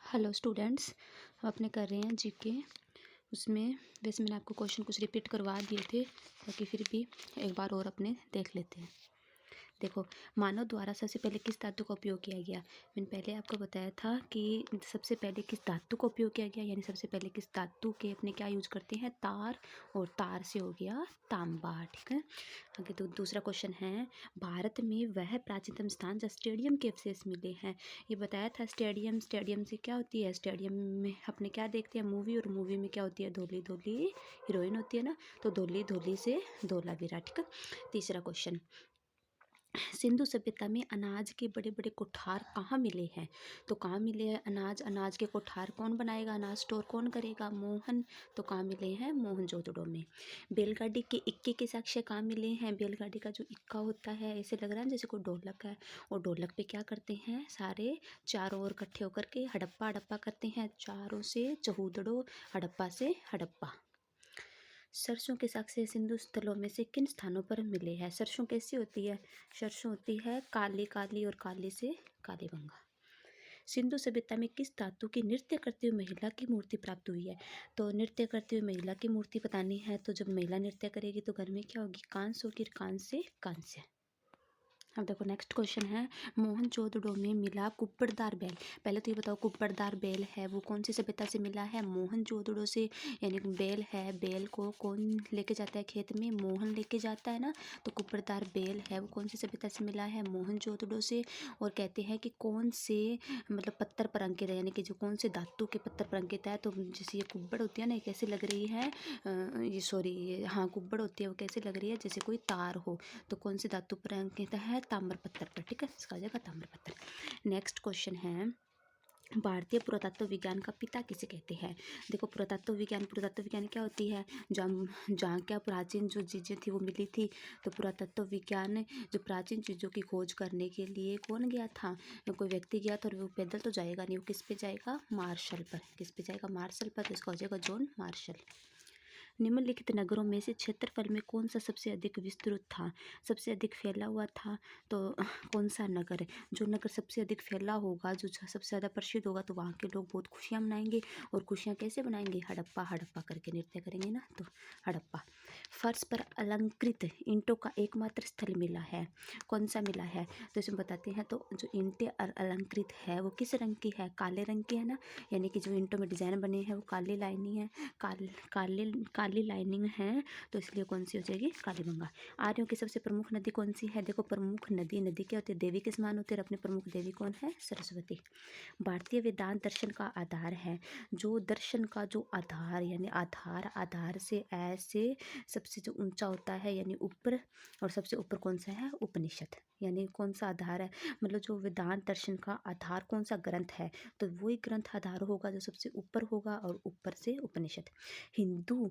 Hello students, हम अपने कर रहे हैं जीके। उसमें वैसे मैंने आपको क्वेश्चन कुछ रिपीट करवा दिए थे, ताकि फिर भी एक बार और अपने देख लेते हैं। देखो, मानव द्वारा सबसे पहले किस धातु का उपयोग किया गया। मैंने पहले आपको बताया था कि सबसे पहले किस धातु का उपयोग किया गया, यानी सबसे पहले किस धातु के अपने क्या यूज करते हैं, तार। और तार से हो गया तांबा। ठीक है, आगे तो दूसरा क्वेश्चन है, भारत में वह प्राचीनतम स्थान जहाँ स्टेडियम के अवशेष मिले हैं। ये बताया था, स्टेडियम से क्या होती है, स्टेडियम में अपने क्या देखते हैं, मूवी। और मूवी में क्या होती है, धोली धोली हीरोइन होती है ना, तो धोली धोली से धोलावीरा। ठीक है, तीसरा क्वेश्चन, सिंधु सभ्यता में अनाज के बड़े बड़े कोठार कहाँ मिले हैं। तो कहाँ मिले हैं अनाज के कोठार कौन बनाएगा, अनाज स्टोर कौन करेगा, मोहन। तो कहाँ मिले हैं, मोहनजोदड़ो में। बैलगाड़ी के इक्के के साक्ष्य कहाँ मिले हैं। बैलगाड़ी का जो इक्का होता है, ऐसे लग रहा है जैसे कोई ढोलक है, और ढोलक पे क्या करते हैं, सारे चारों ओर इकट्ठे होकर के हड़प्पा हड़प्पा करते हैं, चारों से चहूदड़ो, हड़प्पा से हड़प्पा। सरसों के साक्ष्य सिंधु स्थलों में से किन स्थानों पर मिले हैं। सरसों कैसी होती है, सरसों होती है काली काली, और काली से कालीबंगा। सिंधु सभ्यता में किस धातु की नृत्य करती हुई महिला की मूर्ति प्राप्त हुई है। तो नृत्य करती हुई महिला की मूर्ति बतानी है, तो जब महिला नृत्य करेगी तो घर में क्या होगी, कांस होगी, कांस से कांस्य। अब देखो नेक्स्ट क्वेश्चन है, मोहनजोदड़ो में मिला कुप्पड़दार बैल। पहले तो ये बताओ, कुप्पड़दार बैल है वो कौन सी सभ्यता से मिला है, मोहनजोदड़ो से। यानी बैल है, बैल को कौन लेके जाता है खेत में, मोहन लेके जाता है ना। तो कुप्पड़दार बैल है वो कौन सी सभ्यता से मिला है, मोहनजोदड़ो से। और कहते हैं कि कौन से मतलब पत्थर पर अंकित है, यानी कि जो कौन से धातु के पत्थर पर अंकित है। तो जैसे ये कुब्बड़ होती है ना, ये कैसी लग रही है, ये सॉरी हाँ कुब्बड़ होती है, वो कैसी लग रही है, जैसे कोई तार हो। तो कौन से धातु पर अंकित है, ताम्र पत्थर पर। ठीक है, इसका हो जाएगा ताम्र पत्थर। नेक्स्ट क्वेश्चन है, भारतीय पुरातत्व विज्ञान का पिता किसे कहते हैं। देखो, पुरातत्व विज्ञान क्या होती है, जहाँ क्या प्राचीन जो चीज़ें थी वो मिली थी। तो पुरातत्व विज्ञान जो प्राचीन चीज़ों की खोज करने के लिए कौन गया था, कोई व्यक्ति गया था, और वो पैदल तो जाएगा नहीं, वो किस पे जाएगा, मार्शल पर। किस पे जाएगा, मार्शल पर। तो इसका हो जाएगा जॉन मार्शल। निम्नलिखित नगरों में से क्षेत्रफल में कौन सा सबसे अधिक विस्तृत था, सबसे अधिक फैला हुआ था। तो कौन सा नगर है, जो नगर सबसे अधिक फैला होगा, जो सबसे ज़्यादा प्रसिद्ध होगा, तो वहाँ के लोग बहुत खुशियाँ मनाएंगे। और खुशियाँ कैसे मनाएंगे, हड़प्पा हड़प्पा करके नृत्य करेंगे ना, तो हड़प्पा। फर्श पर अलंकृत ईंटों का एकमात्र स्थल मिला है, कौन सा मिला है। तो इसमें बताते हैं, तो जो ईंटें अलंकृत है वो किस रंग की है, काले रंग की है ना। यानी कि जो ईंटों में डिजाइन बने हैं वो काली लाइनिंग है, काली लाइनिंग है, तो इसलिए कौन सी हो जाएगी, कालीबंगा। आर्यों की सबसे प्रमुख नदी कौन सी है। देखो, प्रमुख नदी क्या होती है, देवी के समान होती है, और अपनी प्रमुख देवी कौन है, सरस्वती। भारतीय वेदांत दर्शन का आधार है, जो दर्शन का जो आधार, यानी आधार से ऐसे सबसे जो ऊंचा होता है, यानी ऊपर, और सबसे ऊपर कौन सा है, उपनिषद। यानी कौन सा आधार है, मतलब जो वेदांत दर्शन का आधार कौन सा ग्रंथ है, तो वही ग्रंथ आधार होगा जो सबसे ऊपर होगा, और ऊपर से उपनिषद। हिंदू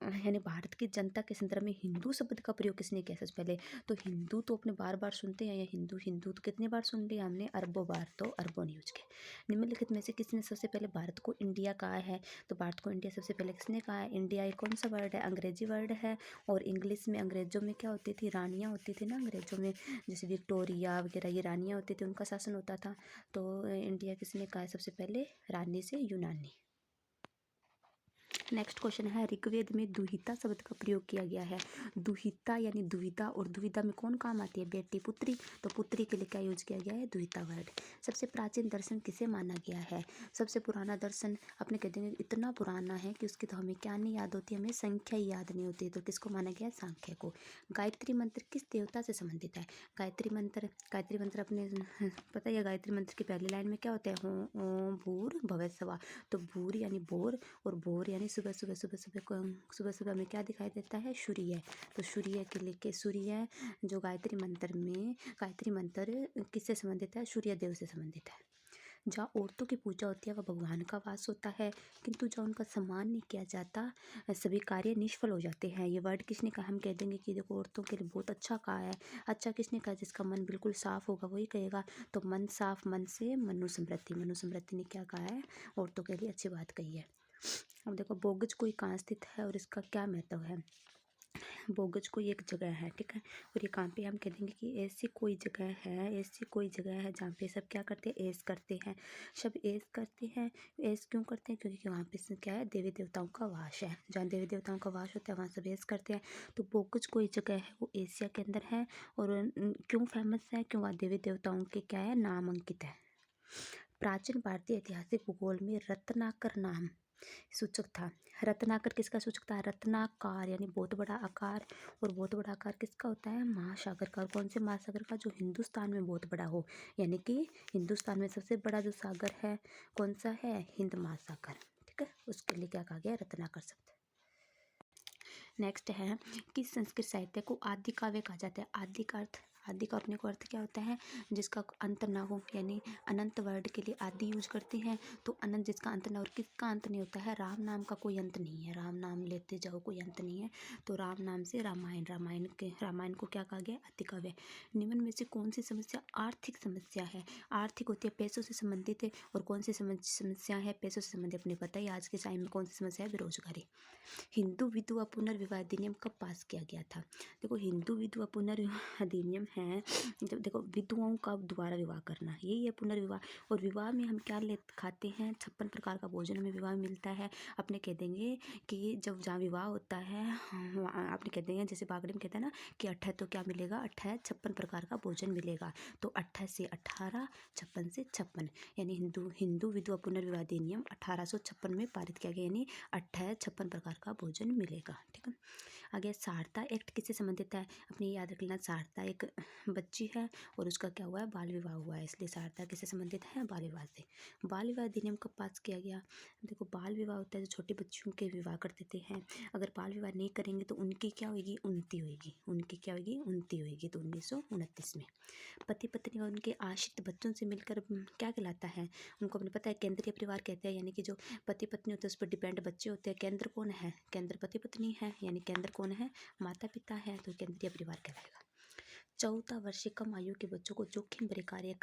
यानी भारत की जनता के संदर्भ में हिंदू शब्द का प्रयोग किसने किया सबसे पहले। तो हिंदू तो अपने बार बार सुनते हैं, या हिंदू हिंदू तो कितने बार सुन लिया हमने, अरबों बार, तो अरबों न्यूज के। निम्नलिखित में से किसने सबसे पहले भारत को इंडिया कहा है। तो भारत को इंडिया सबसे पहले किसने कहा है। इंडिया एक कौन सा वर्ड है, अंग्रेजी वर्ड है, और इंग्लिश में अंग्रेजों में क्या होती थी, रानियाँ होती थी ना अंग्रेजों में, जैसे विक्टोरिया वगैरह, ये रानियाँ होती थी, उनका शासन होता था। तो इंडिया किसने कहा है सबसे पहले, रानी से यूनानी। नेक्स्ट क्वेश्चन है, ऋग्वेद में दुहिता शब्द का प्रयोग किया गया है। दुहिता यानी दुविधा, और दुविधा में कौन काम आती है, बेटी पुत्री। तो पुत्री के लिए क्या यूज किया गया है, दुहिता वर्ड। सबसे प्राचीन दर्शन किसे माना गया है। सबसे पुराना दर्शन अपने कहते हैं इतना पुराना है कि उसकी तो हमें क्या नहीं याद होती, हमें संख्या ही याद नहीं होती। तो किसको माना गया, सांख्य को। गायत्री मंत्र किस देवता से संबंधित है। गायत्री मंत्र अपने पता है, गायत्री मंत्र की पहली लाइन में क्या होता है, ओम भूर भुवः स्वः। तो भूर यानी बोर, और भोर यानी सुबह सुबह में क्या दिखाई देता है, सूर्य। तो सूर्य के लेके, सूर्य जो गायत्री मंत्र किससे संबंधित है, सूर्य देव से संबंधित है। जहाँ औरतों की पूजा होती है वह भगवान का वास होता है, किंतु जहाँ उनका सम्मान नहीं किया जाता सभी कार्य निष्फल हो जाते हैं। ये वर्ड किसने कहा, हम कह देंगे कि देखो औरतों के लिए बहुत अच्छा कहा है। अच्छा किसने कहा, जिसका मन बिल्कुल साफ होगा वही कहेगा। तो मन साफ, मन से मनु समृद्धि ने क्या कहा है, औरतों के लिए अच्छी बात कही है। अब देखो, बोगज कोई कहाँ स्थित है और इसका क्या महत्व है। बोगज कोई एक जगह है, ठीक है। और ये कहाँ पे हम कह देंगे कि ऐसी कोई जगह है, ऐसी कोई जगह है जहाँ पे सब क्या करते हैं, ऐश करते हैं। सब ऐश करते हैं। ऐश क्यों करते हैं? क्योंकि वहाँ पे क्या है, देवी देवताओं का वास है। जहाँ देवी देवताओं का वास होता है वहाँ सब ऐश करते हैं। तो बोगज कोई जगह है, वो एशिया के अंदर है। और क्यों फेमस है? क्यों? वहाँ देवी देवताओं के क्या है, नाम अंकित है। प्राचीन भारतीय ऐतिहासिक भूगोल में रत्नाकर नाम सूचक था। रत्नाकर किसका सूचक था? रत्नाकार यानी बहुत बड़ा आकार। और बहुत बड़ा आकार किसका होता है? महासागर का। और कौन से महासागर का? जो हिंदुस्तान में बहुत बड़ा हो, यानी कि हिंदुस्तान में सबसे बड़ा जो सागर है कौन सा है? हिंद महासागर, ठीक है। उसके लिए क्या कहा गया? रत्नाकर शब्द। नेक्स्ट है, किस संस्कृत साहित्य को आदि काव्य कहा जाता है? आदि का अर्थ, आदि का अपने को अर्थ क्या होता है? जिसका अंत ना हो, यानी अनंत वर्ड के लिए आदि यूज करते हैं। तो अनंत जिसका अंत ना हो, और किसका अंत नहीं होता है? राम नाम का कोई अंत नहीं है। राम नाम लेते जाओ, कोई अंत नहीं है। तो राम नाम से रामायण, रामायण को क्या कहा गया? आदि काव्य। निम्न में से कौन सी समस्या आर्थिक समस्या है? आर्थिक होती है, पैसों से संबंधित है। और कौन सी समस्या है पैसों से संबंधित? अपने पता ही आज के टाइम में कौन सी समस्या है? बेरोजगारी। हिंदू विधवा पुनर्विवाह अधिनियम कब पास किया गया था? देखो, हिंदू विधवा पुनर्विवाह अधिनियम है, जब देखो विधवाओं का दोबारा विवाह करना, यही है पुनर्विवाह। और विवाह में हम क्या ले खाते हैं? 56 प्रकार का भोजन हमें विवाह में मिलता है। अपने कह देंगे कि जब जहाँ विवाह होता है आपने कह देंगे, जैसे बागड़ी में कहते हैं ना कि 28 तो क्या मिलेगा? 28 56 प्रकार का भोजन मिलेगा। तो 28 से 18, 56 से 56, यानी हिंदू विधवा पुनर्विवाह अधिनियम 1856 में पारित किया गया, यानी 28 56 प्रकार का भोजन मिलेगा, ठीक है। आगे सारदा एक्ट किससे संबंधित है? अपने याद रख लेना, सारदा एक बच्ची है और उसका क्या हुआ है? बाल विवाह हुआ है, इसलिए सारदा किससे संबंधित है? बाल विवाह से। बाल विवाह अधिनियम कब पास किया गया? देखो, बाल विवाह होता है जो छोटे बच्चियों के विवाह कर देते हैं। अगर बाल विवाह नहीं करेंगे तो उनकी क्या होगी? उन्नति होगी। उनकी क्या होगी? उन्नति होगी। तो 1929 में। पति पत्नी और उनके आश्रित बच्चों से मिलकर क्या कहलाता है? उनको अपने पता है केंद्रीय परिवार कहते हैं, यानी कि जो पति पत्नी होते हैं उस पर डिपेंड बच्चे होते हैं। केंद्र कौन है? केंद्र पति पत्नी है, यानी केंद्र कौन है? माता पिता है, तो केंद्रीय परिवार कहलाएगा। 14 वर्ष से कम आयु के बच्चों को जोखिम भरे कार्य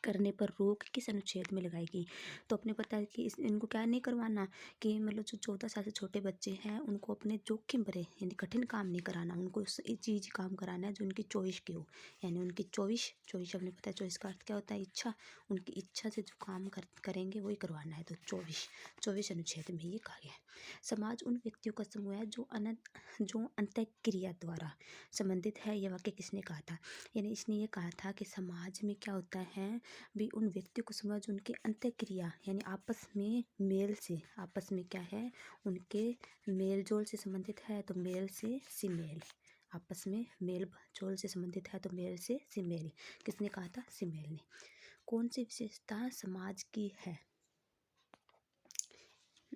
करने पर रोक किस अनुच्छेद में लगाएगी? तो अपने पता है कि इनको क्या नहीं करवाना, कि मतलब जो 14 साल से छोटे बच्चे हैं उनको अपने जोखिम भरे यानी कठिन काम नहीं कराना, उनको इस चीज़ काम कराना है जो उनकी चॉइस की हो, यानी उनकी चॉइस अपने पता है चॉइस का अर्थ क्या होता है? इच्छा। उनकी इच्छा से जो काम करेंगे वही करवाना है। तो 24 अनुच्छेद में ये कहा गया है। समाज उन व्यक्तियों का समूह है जो अंतःक्रिया द्वारा संबंधित है। यह वाक्य किसने कहा था? यानी इसने ये कहा था कि समाज में क्या होता है, भी उन व्यक्तियों को समझ उनके अंतःक्रिया यानी आपस में मेल से, आपस में क्या है? उनके मेल जोल से संबंधित है। तो मेल से सिमेल, आपस में मेल जोल से संबंधित है। तो मेल से सिमेल। किसने कहा था? सिमेल ने। कौन सी विशेषता समाज की है?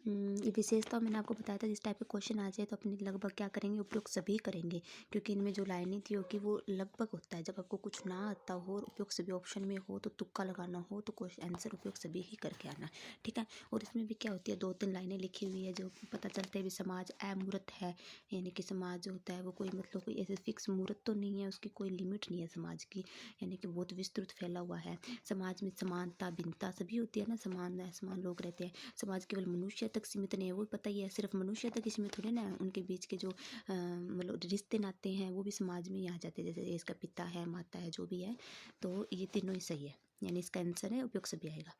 ये विशेषता मैंने आपको बताया था, जिस टाइप के क्वेश्चन आ जाए तो अपने लगभग क्या करेंगे? उपयुक्त सभी करेंगे, क्योंकि इनमें जो लाइनें थी कि वो लगभग होता है। जब आपको कुछ ना आता हो और उपयुक्त सभी ऑप्शन में हो तो तुक्का लगाना हो तो क्वेश्चन आंसर उपयुक्त सभी ही करके आना, ठीक है। और इसमें भी क्या होती है, 2-3 लाइनें लिखी हुई है जो पता चलता है भी समाज अमूर्त है, यानी कि समाज जो होता है वो कोई मतलब कोई ऐसे फिक्स मूर्त तो नहीं है, उसकी कोई लिमिट नहीं है समाज की, यानी कि बहुत विस्तृत फैला हुआ है। समाज में समानता भिन्नता सभी होती है ना, समान लोग रहते हैं। समाज केवल मनुष्य तक सीमित नहीं है, वो पता ही है, सिर्फ मनुष्य तक ही सीमित थोड़े ना है, उनके बीच के जो मतलब रिश्ते नाते हैं वो भी समाज में ही आ जाते हैं, जैसे इसका पिता है, माता है, जो भी है। तो ये तीनों ही सही है, यानी इसका आंसर है उपयुक्त सभी आएगा।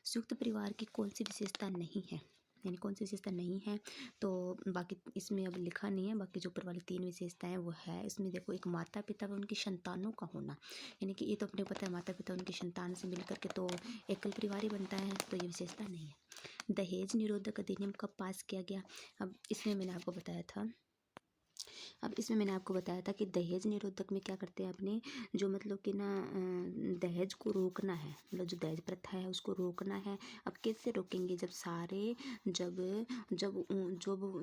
संयुक्त परिवार की कौन सी विशेषता नहीं है? यानी कौन सी विशेषता नहीं है? तो बाकी इसमें अब लिखा नहीं है, बाकी जो ऊपर वाली 3 विशेषताएं वो है। इसमें देखो, एक माता पिता व उनकी संतानों का होना, यानी कि ये तो अपने पता है माता पिता उनकी संतान से मिलकर के तो एकल परिवार ही बनता है, तो ये विशेषता नहीं है। दहेज निरोधक अधिनियम कब पास किया गया? अब इसमें मैंने आपको बताया था कि दहेज निरोधक में क्या करते हैं अपने, जो मतलब कि ना दहेज को रोकना है, मतलब जो दहेज प्रथा है उसको रोकना है। अब कैसे रोकेंगे?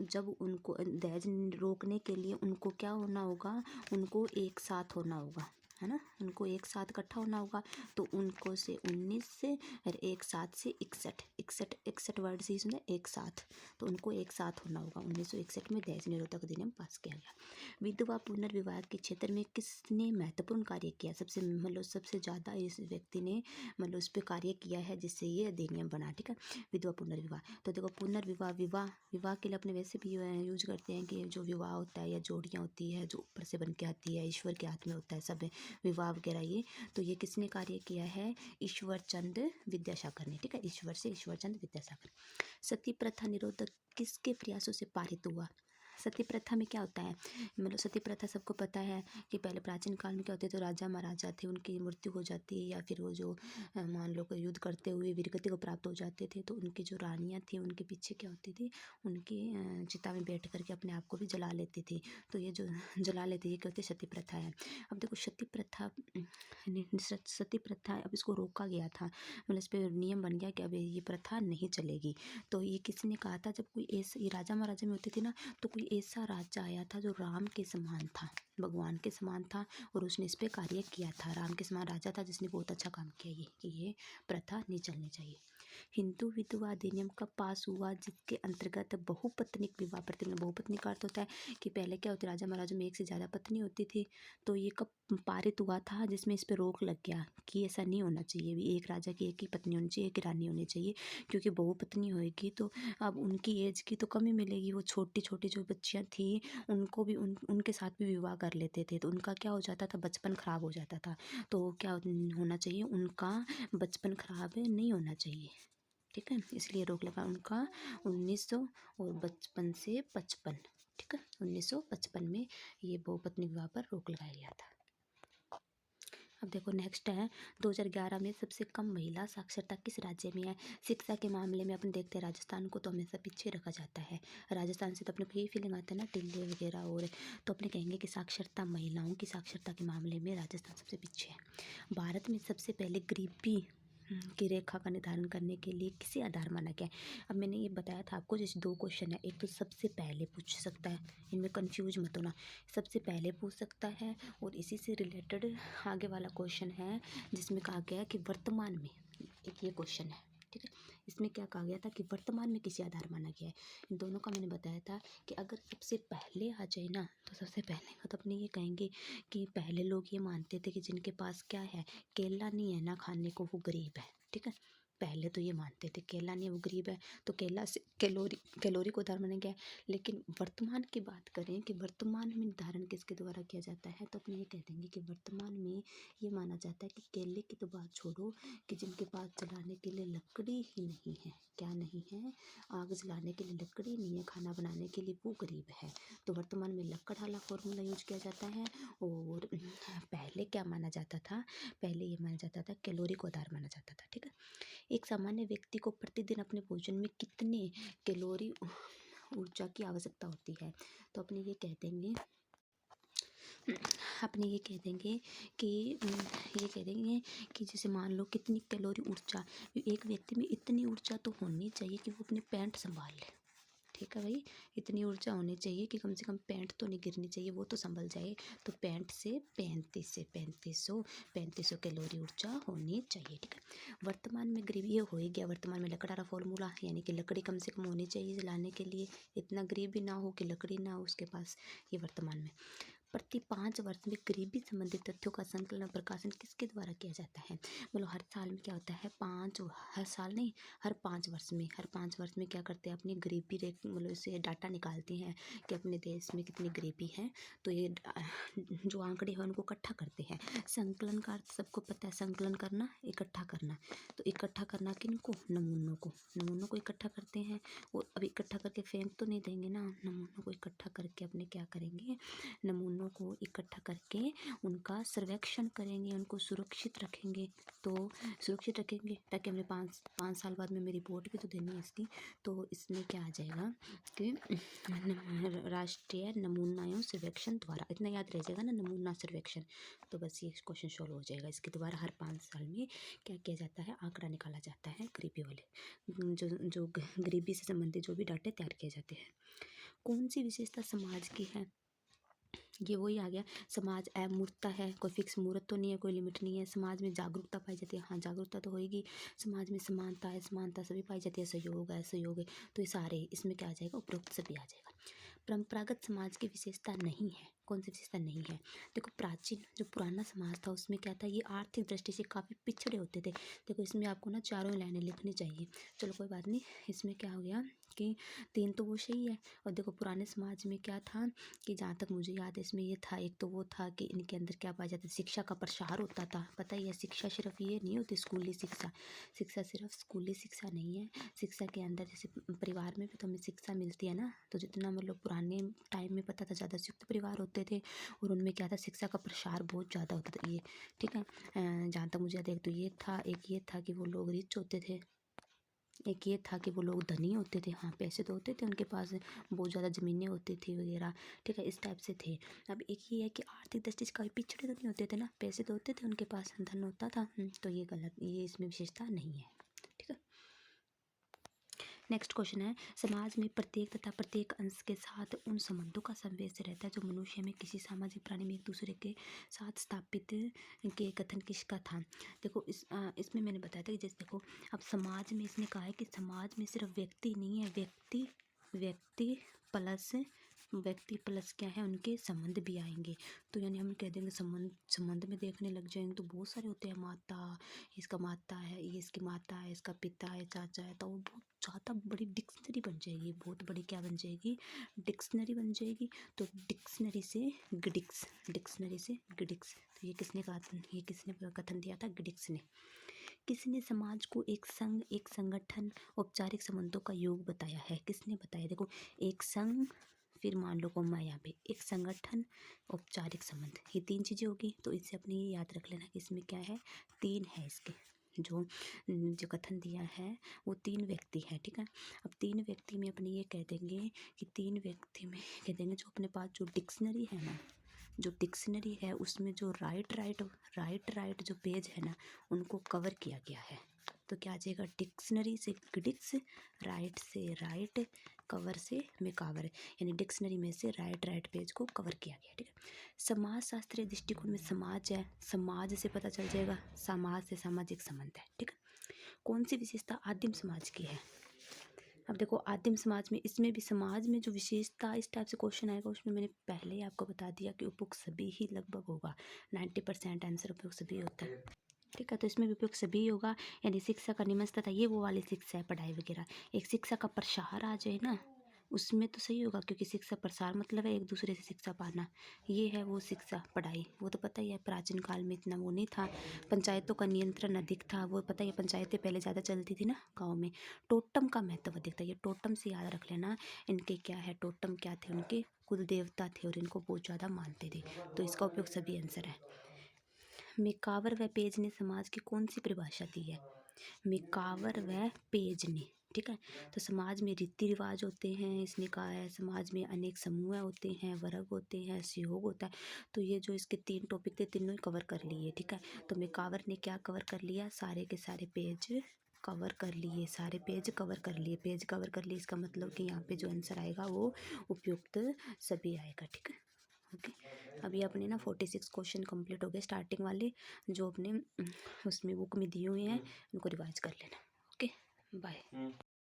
जब उनको दहेज रोकने के लिए उनको क्या होना होगा? उनको एक साथ होना होगा, है ना, उनको एक साथ इकट्ठा होना होगा। तो उनको से 19 से और एक साथ से 61 वर्ड से सुना एक साथ, तो उनको एक साथ होना होगा। 1961 में दहेज निरोधक अधिनियम पास किया गया। विधवा पुनर्विवाह के क्षेत्र में किसने महत्वपूर्ण कार्य किया? सबसे मतलब सबसे ज़्यादा इस व्यक्ति ने मतलब उस पर कार्य किया है जिससे ये अधिनियम बना। ठीक है, विधवा पुनर्विवाह। तो देखो पुनर्विवाह, विवाह के लिए अपने वैसे भी यूज करते हैं कि जो विवाह होता है या जोड़ियाँ होती है जो ऊपर से बन के आती है, ईश्वर के हाथ में होता है सब विवाह वगैरह ये। तो ये किसने कार्य किया है? ईश्वर चंद्र विद्यासागर ने। ठीक है, ईश्वर से ईश्वर चंद्र विद्यासागर। सती प्रथा निरोधक किसके प्रयासों से पारित हुआ? सती प्रथा में क्या होता है, मतलब सती प्रथा सबको पता है कि पहले प्राचीन काल में क्या होते, तो राजा महाराजा थे, उनकी मृत्यु हो जाती है या फिर वो जो मान लो युद्ध करते हुए वीरगति को प्राप्त हो जाते थे, तो उनकी जो रानियाँ थी उनके पीछे क्या होती थी, उनकी चिता में बैठ करके अपने आप को भी जला लेती थी। तो ये जो जला लेती है, ये क्या होती है? सती प्रथा है। अब देखो सती प्रथा अब इसको रोका गया था, मतलब इस पर नियम बन गया कि अब ये प्रथा नहीं चलेगी। तो ये किसने कहा था? जब कोई ऐसा, ये राजा महाराजा में होती थी ना, तो कोई ऐसा राजा आया था जो राम के समान था, भगवान के समान था, और उसने इस पर कार्य किया था। राम के समान राजा था जिसने बहुत अच्छा काम किया ये कि ये प्रथा नहीं चलनी चाहिए। हिंदू विधवा अधिनियम कब पास हुआ जिसके अंतर्गत बहुपत्निक विवाह प्रतिबंध? बहुपत्नी का अर्थ होता है कि पहले क्या होती, राजा महाराजा में एक से ज़्यादा पत्नी होती थी। तो ये कब पारित हुआ था? जिसमें इस पर रोक लग गया कि ऐसा नहीं होना चाहिए, भी एक राजा की एक ही पत्नी होनी चाहिए, एक ही रानी होनी चाहिए, क्योंकि बहुपत्नी होएगी तो अब उनकी एज की तो कमी मिलेगी। वो छोटी छोटी जो बच्चियाँ थी उनको भी उनके साथ भी विवाह कर लेते थे, तो उनका क्या हो जाता था, बचपन खराब हो जाता था। तो क्या होना चाहिए, उनका बचपन खराब नहीं होना चाहिए। ठीक है, इसलिए रोक लगा उनका 1900 और 55 से 55। ठीक है, 1955 में ये बहुपत्नी विवाह पर रोक लगाया गया था। अब देखो नेक्स्ट है 2011 में सबसे कम महिला साक्षरता किस राज्य में है? शिक्षा के मामले में अपन देखते हैं राजस्थान को तो हमेशा पीछे रखा जाता है। राजस्थान से तो अपने को यही फीलिंग आता है ना, दिल्ली वगैरह, और तो अपने कहेंगे कि साक्षरता, महिलाओं की साक्षरता के मामले में राजस्थान सबसे पीछे है। भारत में सबसे पहले गरीबी की रेखा का निर्धारण करने के लिए किसे आधार माना गया है? अब मैंने ये बताया था आपको, जैसे 2 क्वेश्चन है, एक तो सबसे पहले पूछ सकता है, इनमें कंफ्यूज मत होना, सबसे पहले पूछ सकता है, और इसी से रिलेटेड आगे वाला क्वेश्चन है जिसमें कहा गया है कि वर्तमान में, एक ये क्वेश्चन है। ठीक है, इसमें क्या कहा गया था कि वर्तमान में किसी आधार माना गया है। इन दोनों का मैंने बताया था कि अगर सबसे पहले आ जाए ना, तो सबसे पहले मतलब अपने ये कहेंगे कि पहले लोग ये मानते थे कि जिनके पास क्या है, केला नहीं है ना खाने को, वो गरीब है। ठीक है, पहले तो ये मानते थे केला नहीं है वो गरीब है, तो केला से कैलोरी को उदाहरण माना गया है। लेकिन वर्तमान की बात करें कि वर्तमान में निर्धारण किसके द्वारा किया जाता है, तो अपने ये कह देंगे कि वर्तमान में ये माना जाता है कि केले की तो बात छोड़ो, कि जिनके पास जलाने के लिए लकड़ी ही नहीं है, क्या नहीं है, आग जलाने के लिए लकड़ी नहीं है, खाना बनाने के लिए, वो गरीब है। तो वर्तमान में लकड़ वाला फॉर्मूला यूज किया जाता है। और पहले क्या माना जाता था, पहले ये माना जाता था कैलोरी को आधार माना जाता था। ठीक है, एक सामान्य व्यक्ति को प्रतिदिन अपने भोजन में कितने कैलोरी ऊर्जा की आवश्यकता होती है? तो अपने ये कह देंगे कि ये कह देंगे कि जैसे मान लो कितनी कैलोरी ऊर्जा, एक व्यक्ति में इतनी ऊर्जा तो होनी चाहिए कि वो अपने पैंट संभाल ले। ठीक है भाई, इतनी ऊर्जा होनी चाहिए कि कम से कम पैंट तो नहीं गिरनी चाहिए, वो तो संभल जाए। तो पैंट से 3500 कैलोरी ऊर्जा होनी चाहिए। ठीक है, वर्तमान में गरीबी ये हो ही गया, वर्तमान में लकड़ वाला फॉर्मूला, यानी कि लकड़ी कम से कम होनी चाहिए जलाने के लिए, इतना गरीब भी ना हो कि लकड़ी ना हो उसके पास, ये वर्तमान में। प्रति 5 वर्ष में गरीबी संबंधित तथ्यों का संकलन और प्रकाशन किसके द्वारा किया जाता है? मतलब हर साल में क्या होता है, हर साल नहीं, हर 5 वर्ष में क्या करते हैं, अपनी गरीबी रेट मतलब इसे डाटा निकालते हैं कि अपने देश में कितनी गरीबी है। तो ये जो आंकड़े हैं उनको इकट्ठा करते हैं। संकलन का अर्थ सबको पता है, संकलन करना, इकट्ठा करना। तो इकट्ठा करना किनको, नमूनों को इकट्ठा करते हैं। और अब इकट्ठा करके फेंक तो नहीं देंगे ना, नमूनों को इकट्ठा करके अपने क्या करेंगे, नमूनों को इकट्ठा करके उनका सर्वेक्षण करेंगे, उनको सुरक्षित रखेंगे। तो सुरक्षित रखेंगे ताकि हमें 5 साल बाद में मेरी रिपोर्ट भी तो देनी है इसकी। तो इसमें क्या आ जाएगा कि राष्ट्रीय नमूना सर्वेक्षण द्वारा, इतना याद रह जाएगा ना, नमूना सर्वेक्षण। तो बस ये क्वेश्चन सॉल्व हो जाएगा। इसके द्वारा हर 5 साल में क्या किया जाता है, आंकड़ा निकाला जाता है, गरीबी वाले जो गरीबी से संबंधित जो भी डाटे तैयार किए जाते हैं। कौन सी विशेषता समाज की है, ये वही आ गया। समाज अमूर्तता है, कोई फिक्स मूर्त तो नहीं है, कोई लिमिट नहीं है। समाज में जागरूकता पाई जाती है, हाँ जागरूकता तो होएगी। समाज में समानता है, समानता सभी पाई जाती है। सहयोग है, सहयोग है, तो ये सारे इसमें क्या आ जाएगा, उपरोक्त सभी आ जाएगा। परंपरागत समाज की विशेषता नहीं है, कौन सी विशेषता नहीं है? देखो प्राचीन जो पुराना समाज था उसमें क्या था, ये आर्थिक दृष्टि से काफ़ी पिछड़े होते थे। देखो इसमें आपको ना चारों लाइनें लिखनी चाहिए। चलो कोई बात नहीं, इसमें क्या हो गया कि 3 तो वो सही है। और देखो पुराने समाज में क्या था कि जहाँ तक मुझे याद है इसमें ये था, एक तो वो था कि इनके अंदर क्या पाया जाता है, शिक्षा का प्रसार होता था। पता ही है, शिक्षा सिर्फ ये नहीं होती स्कूली शिक्षा, शिक्षा सिर्फ स्कूली शिक्षा नहीं है। शिक्षा के अंदर जैसे परिवार में भी तो हमें शिक्षा मिलती है ना, तो जितना मतलब पुराने टाइम में पता था ज़्यादा संयुक्त परिवार होते थे और उनमें क्या था, शिक्षा का प्रसार बहुत ज़्यादा होता था। ये ठीक है, जहाँ तक मुझे याद है, एक तो ये था, एक ये था कि वो लोग रिच होते थे, एक ये था कि वो लोग धनी होते थे, हाँ पैसे तो होते थे उनके पास, बहुत ज़्यादा ज़मीनें होती थी वगैरह, ठीक है, इस टाइप से थे। अब एक ये है कि आर्थिक दृष्टि से कभी पिछड़े तो नहीं होते थे ना, पैसे तो होते थे उनके पास, धन होता था। तो ये गलत, ये इसमें विशेषता नहीं है। ठीक है, नेक्स्ट क्वेश्चन है, समाज में प्रत्येक तथा प्रत्येक अंश के साथ उन संबंधों का संवेश रहता है जो मनुष्य में किसी सामाजिक प्राणी में एक दूसरे के साथ स्थापित के कथन किसका था? देखो इसमें मैंने बताया था कि जैसे देखो अब समाज में इसने कहा है कि समाज में सिर्फ व्यक्ति नहीं है, व्यक्ति व्यक्ति प्लस व्यक्ति प्लस क्या है, उनके संबंध भी आएंगे। तो यानी हम कह देंगे संबंध, संबंध में देखने लग जाएंगे तो बहुत सारे होते हैं, माता, इसका माता है, ये इसकी माता है, इसका पिता है, चाचा है, तो वो बहुत ज़्यादा बड़ी डिक्शनरी बन जाएगी, बहुत बड़ी क्या बन जाएगी, डिक्शनरी बन जाएगी। तो डिक्शनरी से गिडिक्स, डिक्शनरी से गिडिक्स, तो ये किसने कहा, ये किसने कथन दिया था, गिडिक्स ने। किसने समाज को एक संघ, एक संगठन, औपचारिक संबंधों का योग बताया है? किसने बताया? देखो एक संघ, फिर मान लो कोमा यहाँ पे एक संगठन, औपचारिक संबंध, ये 3 चीज़ें होगी। तो इससे अपने ये याद रख लेना कि इसमें क्या है, 3 है इसके, जो जो कथन दिया है वो 3 व्यक्ति हैं। ठीक है, अब 3 व्यक्ति में अपने ये कह देंगे कि 3 व्यक्ति में कह देंगे जो अपने पास जो डिक्शनरी है ना, जो डिक्शनरी है उसमें जो राइट जो पेज है ना, उनको कवर किया गया है। तो क्या आ जाएगा, डिक्शनरी से डिक्स, राइट से राइट, कवर से मेकावर, यानी डिक्शनरी में से राइट पेज को कवर किया गया। ठीक है, समाज शास्त्रीय दृष्टिकोण में समाज है, समाज से पता चल जाएगा, समाज से सामाजिक संबंध है। ठीक है, कौन सी विशेषता आदिम समाज की है? अब देखो आदिम समाज में, इसमें भी समाज में जो विशेषता, इस टाइप से क्वेश्चन आएगा उसमें मैंने पहले ही आपको बता दिया कि उपयुक्त सभी ही लगभग होगा, 90% आंसर उपयुक्त सभी होता है। ठीक है, तो इसमें भी उपयुक्त सभी होगा, यानी शिक्षा का निमन तथा ये वो वाली शिक्षा है, पढ़ाई वगैरह। एक शिक्षा का प्रसार आ जाए ना, उसमें तो सही होगा, क्योंकि शिक्षा प्रसार मतलब है एक दूसरे से शिक्षा पाना, ये है वो शिक्षा पढ़ाई, वो तो पता ही है। प्राचीन काल में इतना वो नहीं था, पंचायतों का नियंत्रण अधिक था, वो पता ही है, पंचायतें पहले ज़्यादा चलती थी ना गाँव में। टोटम का महत्व अधिक था, ये टोटम से याद रख लेना, इनके क्या है, टोटम क्या थे, उनके कुल देवता थे और इनको बहुत ज़्यादा मानते थे। तो इसका उपयोग सभी आंसर है। मेकावर व पेज ने समाज की कौन सी परिभाषा दी है? मेकावर व पेज ने। ठीक है, तो समाज में रीति रिवाज होते हैं, इसने कहा है समाज में अनेक समूह होते हैं, वर्ग होते हैं, सहयोग होता है। तो ये जो इसके 3 टॉपिक थे, तीनों ही कवर कर लिए। ठीक है, तो मेकावर ने क्या कवर कर लिया, सारे के सारे पेज कवर कर लिए, सारे पेज कवर कर लिए, पेज कवर कर लिए, इसका मतलब कि यहाँ पे जो आंसर आएगा वो उपयुक्त सभी आएगा। ठीक है, ओके, अभी अपने ना 46 क्वेश्चन कंप्लीट हो गए, स्टार्टिंग वाले जो अपने उसमें बुक में दिए हुए हैं, उनको रिवाइज कर लेना। Okay, bye.